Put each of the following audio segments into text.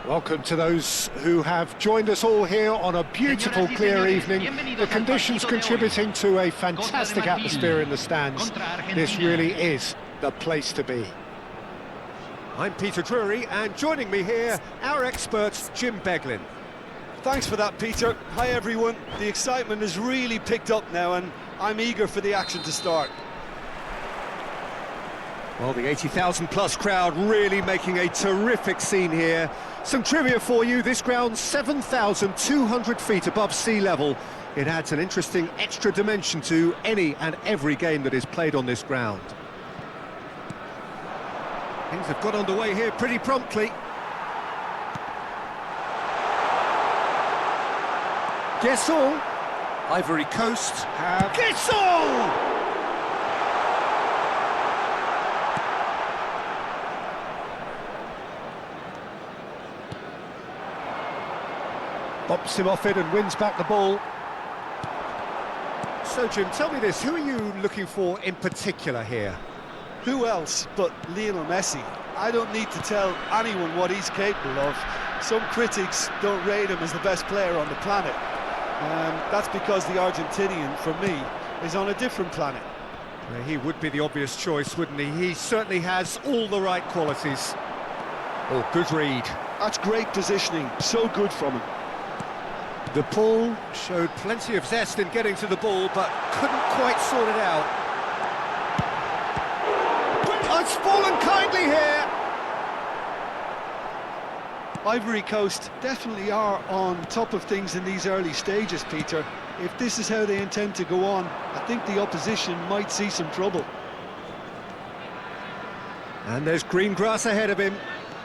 Welcome to those who have joined us all here on a beautiful, clear evening. The conditions contributing to a fantastic atmosphere in the stands. This really is the place to be. I'm Peter Drury, and joining me here, our expert, Jim Beglin. Thanks for that, Peter. Hi, everyone. The excitement has really picked up now, and I'm eager for the action to start. Well, the 80,000 plus crowd really making a terrific scene here. Some trivia for you: this ground's 7,200 feet above sea level. It adds an interesting extra dimension to any and every game that is played on this ground. Things have got underway here pretty promptly. Guessall. Ivory Coast have... Guessall! Bops him off it and wins back the ball. So, Jim, tell me this, who are you looking for in particular here? Who else but Lionel Messi? I don't need to tell anyone what he's capable of. Some critics don't rate him as the best player on the planet. That's because the Argentinian, for me, is on a different planet. Well, he would be the obvious choice, wouldn't he? He certainly has all the right qualities. Oh, good read. That's great positioning, so good from him. The pull showed plenty of zest in getting to the ball, but couldn't quite sort it out. Oh, it's fallen kindly here! Ivory Coast definitely are on top of things in these early stages, Peter. If this is how they intend to go on, I think the opposition might see some trouble. And there's green grass ahead of him,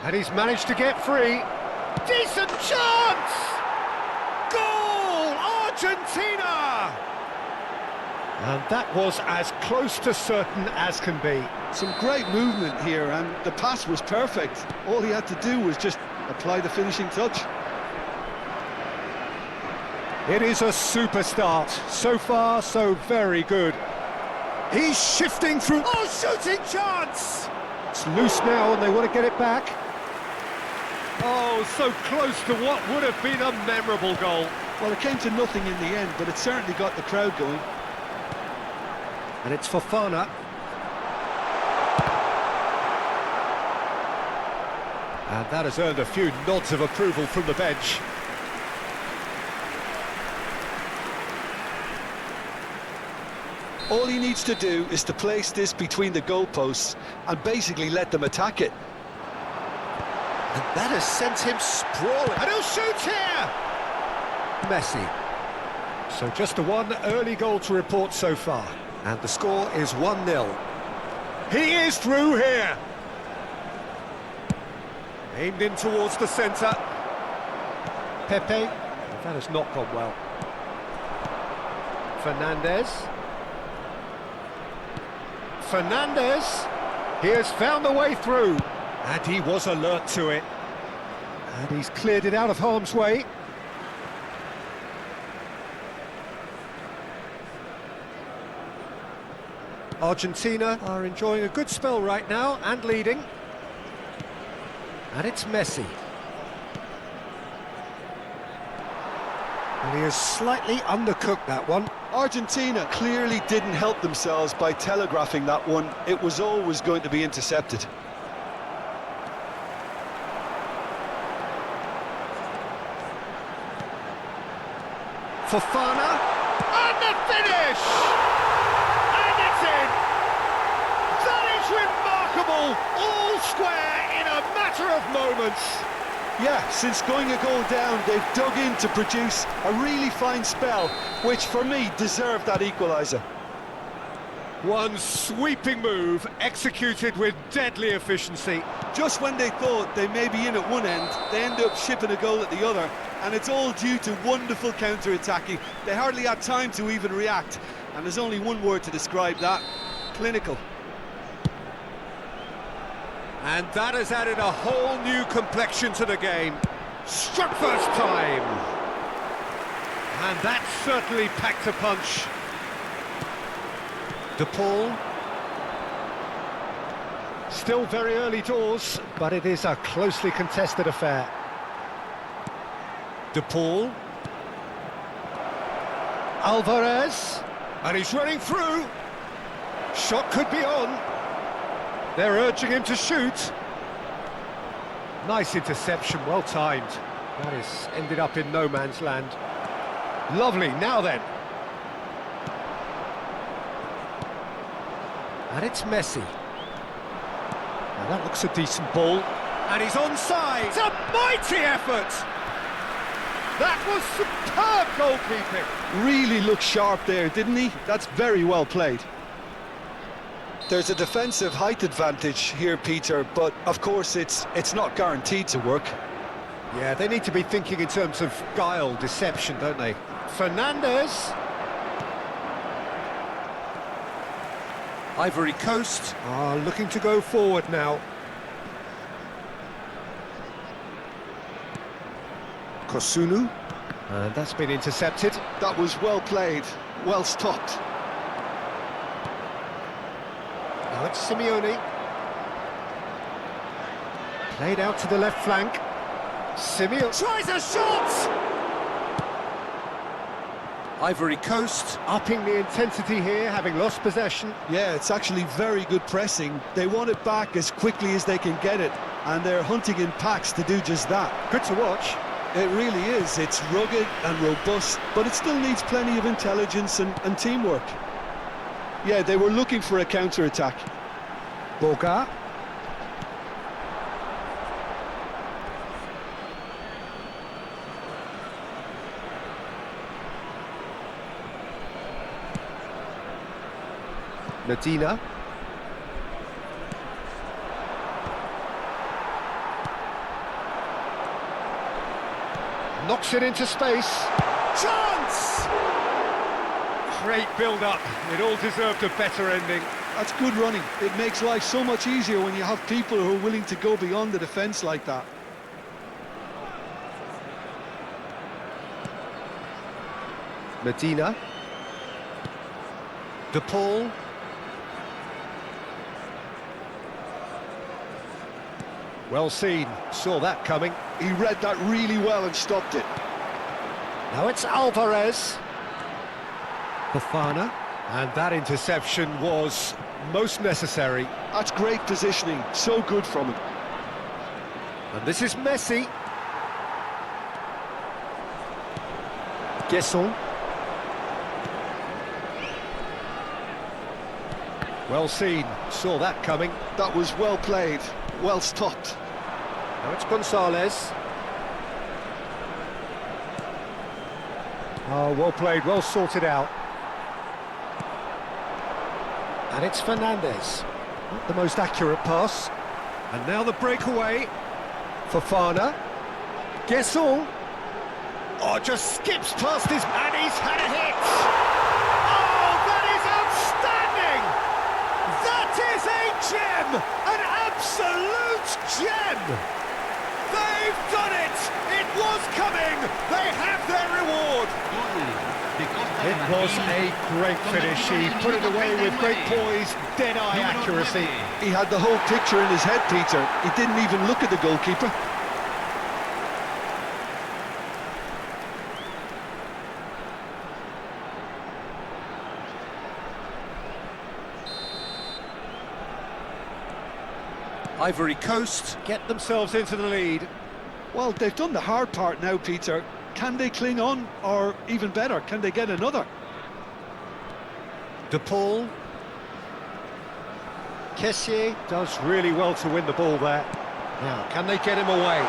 and he's managed to get free. Decent chance! Goal! Argentina! And that was as close to certain as can be. Some great movement here, and the pass was perfect. All he had to do was just apply the finishing touch. It is a super start. So far, so very good. He's shifting through... Oh, shooting chance! It's loose now, and they want to get it back. Oh, so close to what would have been a memorable goal. Well, it came to nothing in the end, but it certainly got the crowd going. And it's Fofana. And that has earned a few nods of approval from the bench. All he needs to do is to place this between the goalposts and basically let them attack it. And that has sent him sprawling. And he'll shoot here! Messi. So just the one early goal to report so far. And the score is 1-0. He is through here! Aimed in towards the centre. Pepe. That has not gone well. Fernandez. Fernandez. He has found the way through. And he was alert to it. And he's cleared it out of harm's way. Argentina are enjoying a good spell right now and leading. And it's Messi. And he has slightly undercooked that one. Argentina clearly didn't help themselves by telegraphing that one. It was always going to be intercepted. Fofana. And the finish! And it's in! That is remarkable! All square in a matter of moments. Yeah, since going a goal down, they've dug in to produce a really fine spell, which for me deserved that equaliser. One sweeping move, executed with deadly efficiency. Just when they thought they may be in at one end, they end up shipping a goal at the other, and it's all due to wonderful counter-attacking. They hardly had time to even react, and there's only one word to describe that: clinical. And that has added a whole new complexion to the game. Struck first time. And that certainly packed a punch. De Paul. Still very early doors, but it is a closely contested affair. De Paul. Alvarez. And he's running through. Shot could be on. They're urging him to shoot. Nice interception, well timed. That has ended up in no man's land. Lovely, now then. And it's Messi. Now that looks a decent ball. And he's onside. It's a mighty effort. That was superb goalkeeping. Really looked sharp there, didn't he? That's very well played. There's a defensive height advantage here, Peter, but of course it's not guaranteed to work. Yeah, they need to be thinking in terms of guile, deception, don't they? Fernandez. Ivory Coast are looking to go forward now. Kosunu. And that's been intercepted. That was well played, well stopped. Now it's Simeone. Played out to the left flank. Simeone tries a shot! Ivory Coast upping the intensity here, having lost possession. Yeah, it's actually very good pressing. They want it back as quickly as they can get it, and they're hunting in packs to do just that. Good to watch. It really is. It's rugged and robust, but it still needs plenty of intelligence and teamwork. Yeah, they were looking for a counter-attack. Boga. Medina. Knocks it into space. Chance! Great build-up. It all deserved a better ending. That's good running. It makes life so much easier when you have people who are willing to go beyond the defence like that. Medina. De Paul. Well seen, saw that coming. He read that really well and stopped it. Now it's Alvarez. Fofana. And that interception was most necessary. That's great positioning, so good from him. And this is Messi. Guesson. Well seen, saw that coming. That was well played, well stopped. Now it's Gonzalez. Oh, well played, well sorted out. And it's Fernandez. Not the most accurate pass. And now the breakaway. Fofana. Guesson. Oh, just skips past his... And he's had a hit! Oh, that is outstanding! That is a gem! An absolute gem! They've done it! It was coming! They have their reward! It was a great finish. He put it away with great poise, dead-eye accuracy. He had the whole picture in his head, Peter. He didn't even look at the goalkeeper. Ivory Coast get themselves into the lead. Well, they've done the hard part now, Peter. Can they cling on, or even better, can they get another? De Paul. Kessié does really well to win the ball there. Now, can they get him away?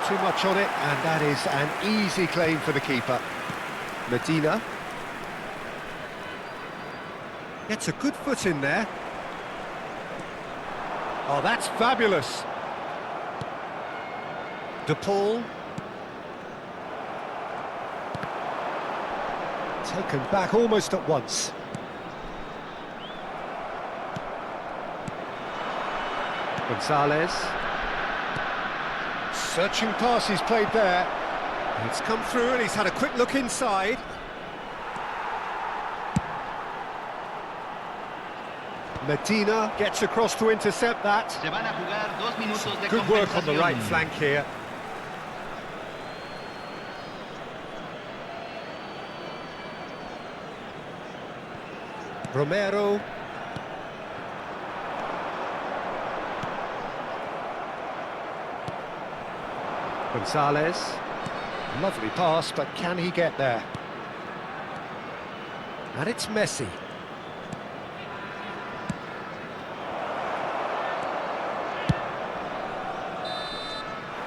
Too much on it, and that is an easy claim for the keeper. Medina. Gets a good foot in there. Oh, that's fabulous. De Paul. Taken back almost at once. Gonzalez. Searching pass he's played there. It's come through and he's had a quick look inside. Medina gets across to intercept that. Good work on the right flank here. Romero. Gonzalez. Lovely pass, but can he get there? And it's Messi.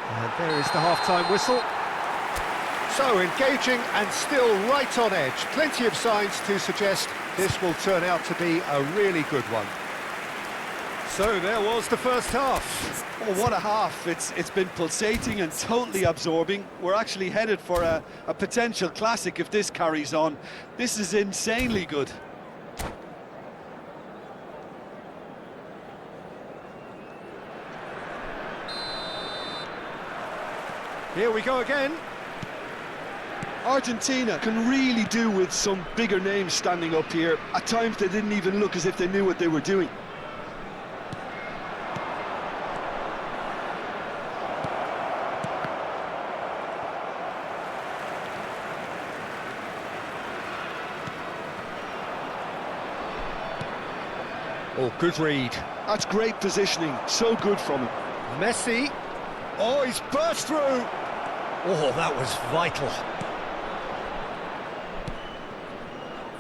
And there is the half-time whistle. So engaging and still right on edge. Plenty of signs to suggest this will turn out to be a really good one. So there was the first half. Oh, what a half. It's been pulsating and totally absorbing. We're actually headed for a potential classic if this carries on. This is insanely good. Here we go again. Argentina can really do with some bigger names standing up here. At times they didn't even look as if they knew what they were doing. Oh, good read. That's great positioning, so good from him. Messi. Oh, he's burst through. Oh, that was vital.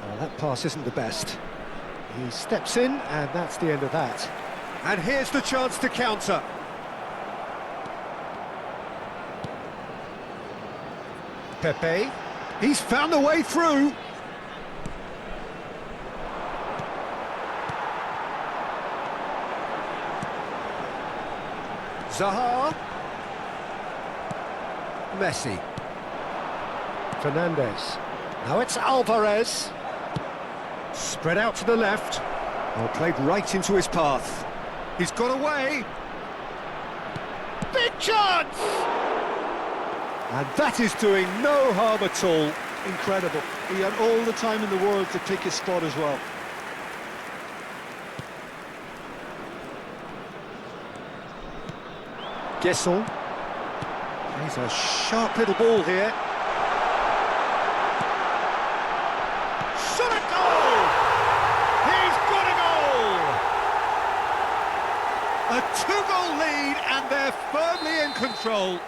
Oh, that pass isn't the best. He steps in, and that's the end of that. And here's the chance to counter. Pepe. He's found a way through. Zaha. Messi. Fernandez. Now it's Alvarez. Spread out to the left. Well, played right into his path. He's got away. Big chance! And that is doing no harm at all. Incredible. He had all the time in the world to pick his spot as well. Gesson. He's a sharp little ball here. Shot a goal! He's got a goal! A two-goal lead, and they're firmly in control.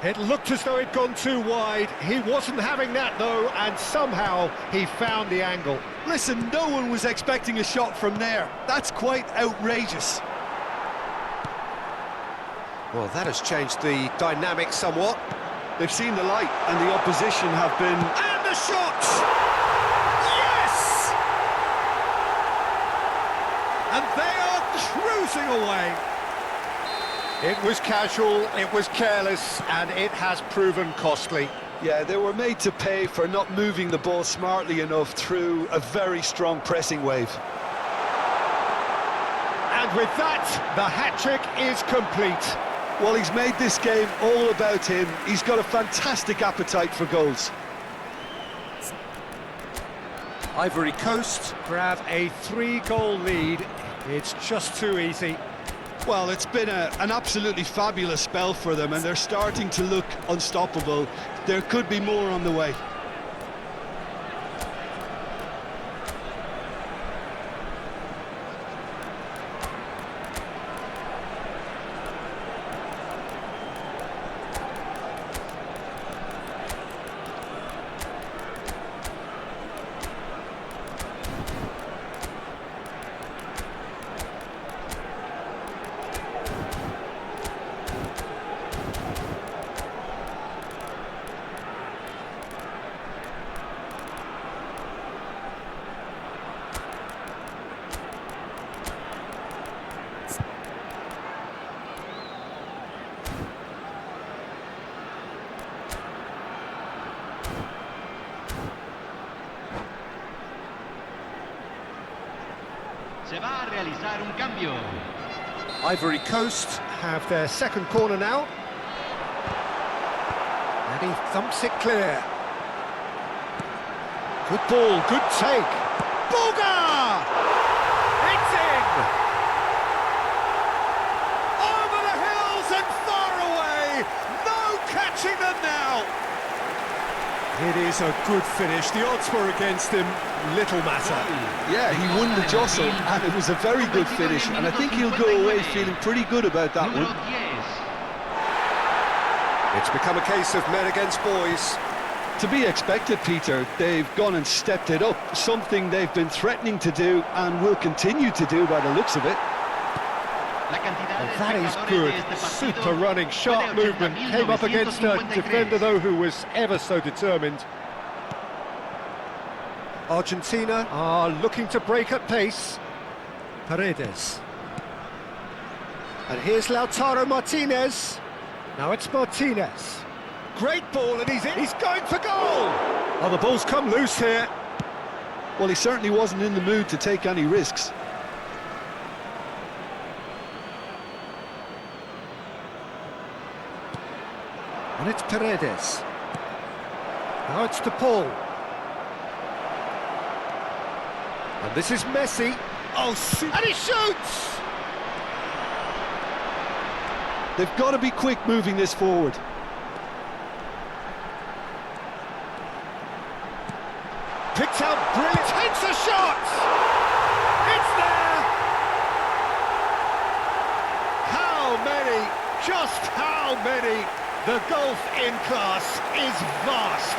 It looked as though it'd gone too wide. He wasn't having that, though, and somehow he found the angle. Listen, no one was expecting a shot from there. That's quite outrageous. Well, that has changed the dynamic somewhat. They've seen the light, and the opposition have been... And the shot! Yes! And they are cruising away. It was casual, it was careless, and it has proven costly. Yeah, they were made to pay for not moving the ball smartly enough through a very strong pressing wave. And with that, the hat-trick is complete. Well, he's made this game all about him. He's got a fantastic appetite for goals. Ivory Coast grab a 3-goal lead. It's just too easy. Well, it's been an absolutely fabulous spell for them, and they're starting to look unstoppable. There could be more on the way. Se va a realizar un cambio. Ivory Coast have their second corner now. And he thumps it clear. Good ball, good take. Boga! It's in! Over the hills and far away! No catching them now! It is a good finish. The odds were against him, little matter. Yeah, he won the jostle, and it was a very good finish, and I think he'll go away feeling pretty good about that one. It's become a case of men against boys. To be expected, Peter. They've gone and stepped it up, something they've been threatening to do and will continue to do by the looks of it. That is good, super running, sharp movement, came up against a defender though who was ever so determined. Argentina are looking to break at pace. Paredes. And here's Lautaro Martinez. Now it's Martinez. Great ball and he's going for goal! Oh, the ball's come loose here. Well, he certainly wasn't in the mood to take any risks. And it's Paredes. Now it's to Paul. And this is Messi. Oh, and he shoots! They've got to be quick moving this forward. Picks out brilliant, takes a shot! It's there! How many? Just how many? The gulf in class is vast.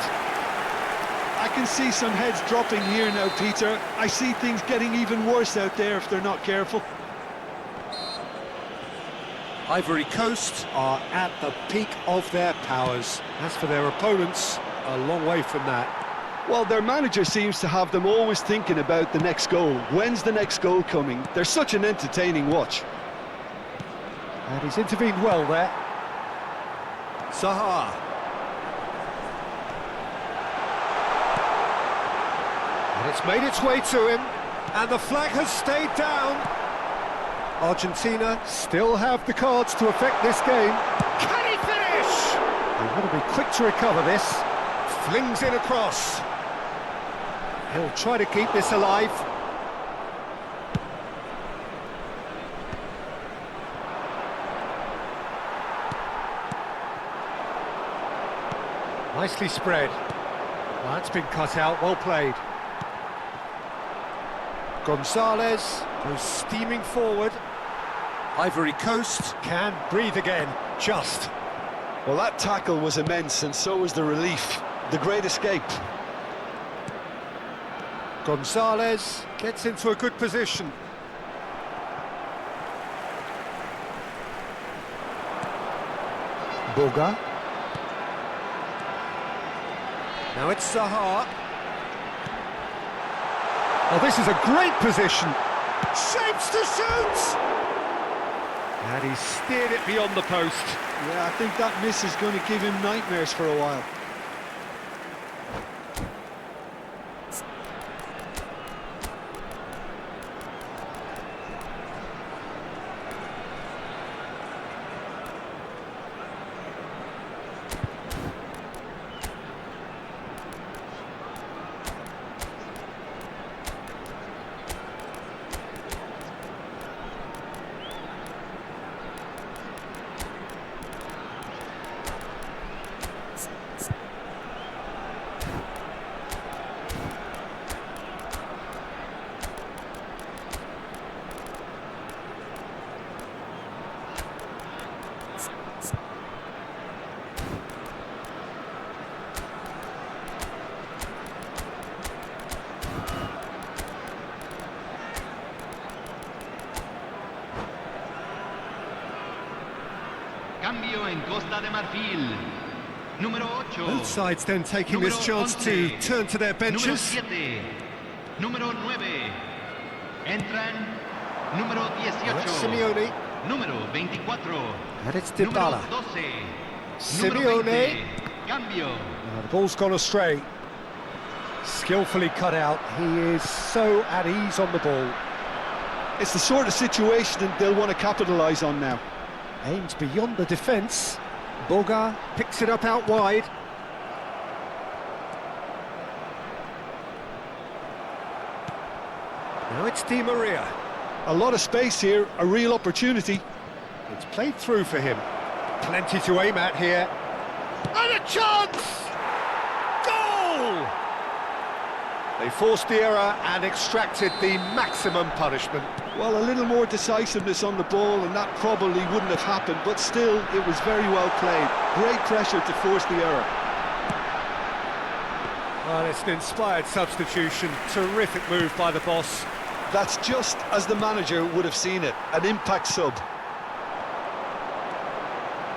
I can see some heads dropping here now, Peter. I see things getting even worse out there if they're not careful. Ivory Coast are at the peak of their powers. As for their opponents, a long way from that. Well, their manager seems to have them always thinking about the next goal. When's the next goal coming? They're such an entertaining watch. And he's intervened well there. Zaha. And it's made its way to him, and the flag has stayed down. Argentina still have the cards to affect this game. Can he finish? They've got to be quick to recover this. Flings in across. He'll try to keep this alive. Nicely spread. Well, that's been cut out, well played. Gonzalez goes steaming forward. Ivory Coast can breathe again, just. Well, that tackle was immense, and so was the relief. The great escape. Gonzalez gets into a good position. Boga. Now it's Zaha. Oh, this is a great position. Shapes to shoot! And he steered it beyond the post. Yeah, I think that miss is going to give him nightmares for a while. Cambio en Costa de Marfil. Número 8. Both sides then taking this chance to turn to their benches. Número 7. Número 9. Entran número 18. That's Simeone. Número 24. And it's Dybala. Número 12. Simeone. Número 20. Cambio. The ball's gone astray. Skillfully cut out. He is so at ease on the ball. It's the sort of situation that they'll want to capitalise on now. Aimed beyond the defence. Boga picks it up out wide. Now it's Di Maria. A lot of space here, a real opportunity. It's played through for him. Plenty to aim at here. And a chance! Goal! goal! They forced the error and extracted the maximum punishment. Well, a little more decisiveness on the ball and that probably wouldn't have happened, but still, it was very well played. Great pressure to force the error. Well, it's an inspired substitution. Terrific move by the boss. That's just as the manager would have seen it, an impact sub.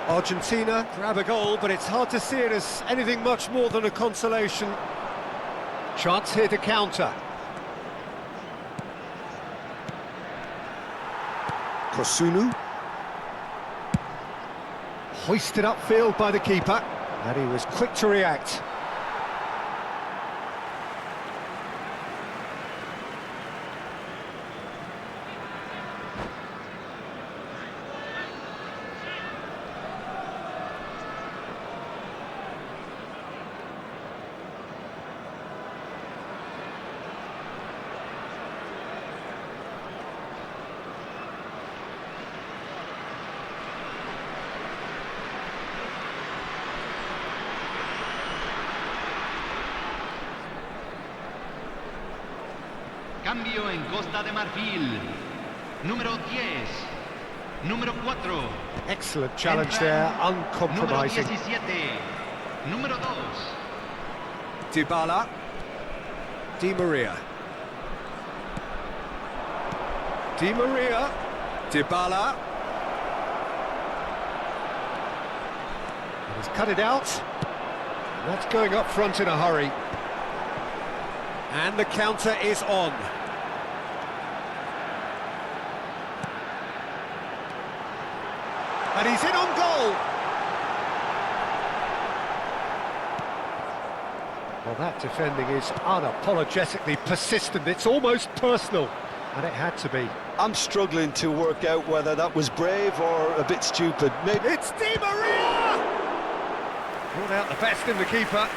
Argentina grab a goal, but it's hard to see it as anything much more than a consolation. Chance here to counter. Kosunu. Hoisted upfield by the keeper, and he was quick to react. Cambio en Costa de Marfil. Número 10. Número 4. Excellent challenge there, uncompromising. Número 17. Número 2. Dybala. Di Maria. Di Maria. Dybala. He's cut it out. That's going up front in a hurry. And the counter is on. And he's in on goal. Well, that defending is unapologetically persistent. It's almost personal, and it had to be. I'm struggling to work out whether that was brave or a bit stupid. Maybe It's Di Maria! Brought out the best in the keeper.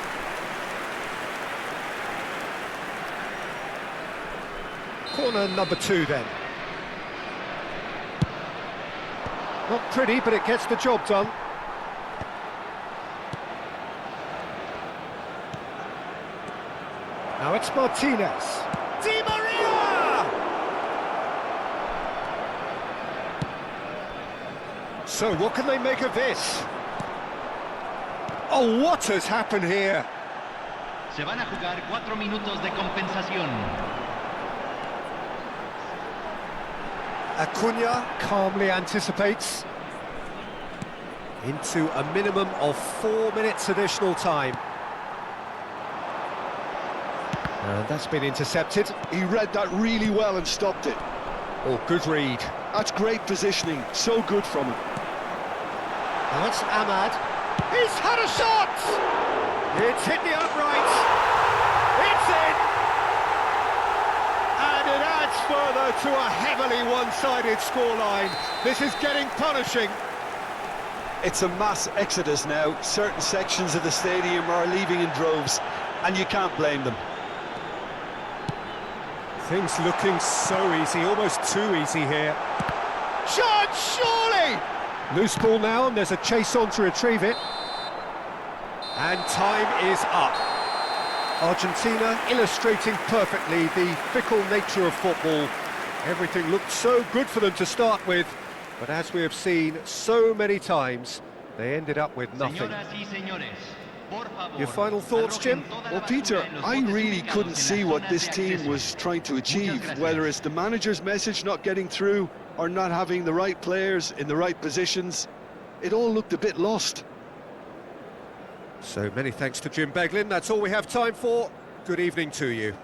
Corner number 2 then. Not pretty, but it gets the job done. Now it's Martinez. Di Maria! So what can they make of this? Oh, what has happened here? Se van a jugar 4 minutos de compensación. Acuna calmly anticipates. Into a minimum of 4 minutes additional time. And that's been intercepted. he read that really well and stopped it. Oh, good read. That's great positioning, so good from him. Now that's Ahmad. He's had a shot! It's hit the upright. It's in! And it adds further to a heavily one-sided scoreline. This is getting punishing. It's a mass exodus now. Certain sections of the stadium are leaving in droves, and you can't blame them. Things looking so easy, almost too easy here. Shot, surely! Loose ball now, and there's a chase on to retrieve it. And time is up. Argentina illustrating perfectly the fickle nature of football. Everything looked so good for them to start with, but as we have seen so many times, they ended up with nothing. Your final thoughts, Jim? Well, Peter, I really couldn't see what this team was trying to achieve, whether it's the manager's message not getting through or not having the right players in the right positions. It all looked a bit lost. So many thanks to Jim Beglin. That's all we have time for. Good evening to you.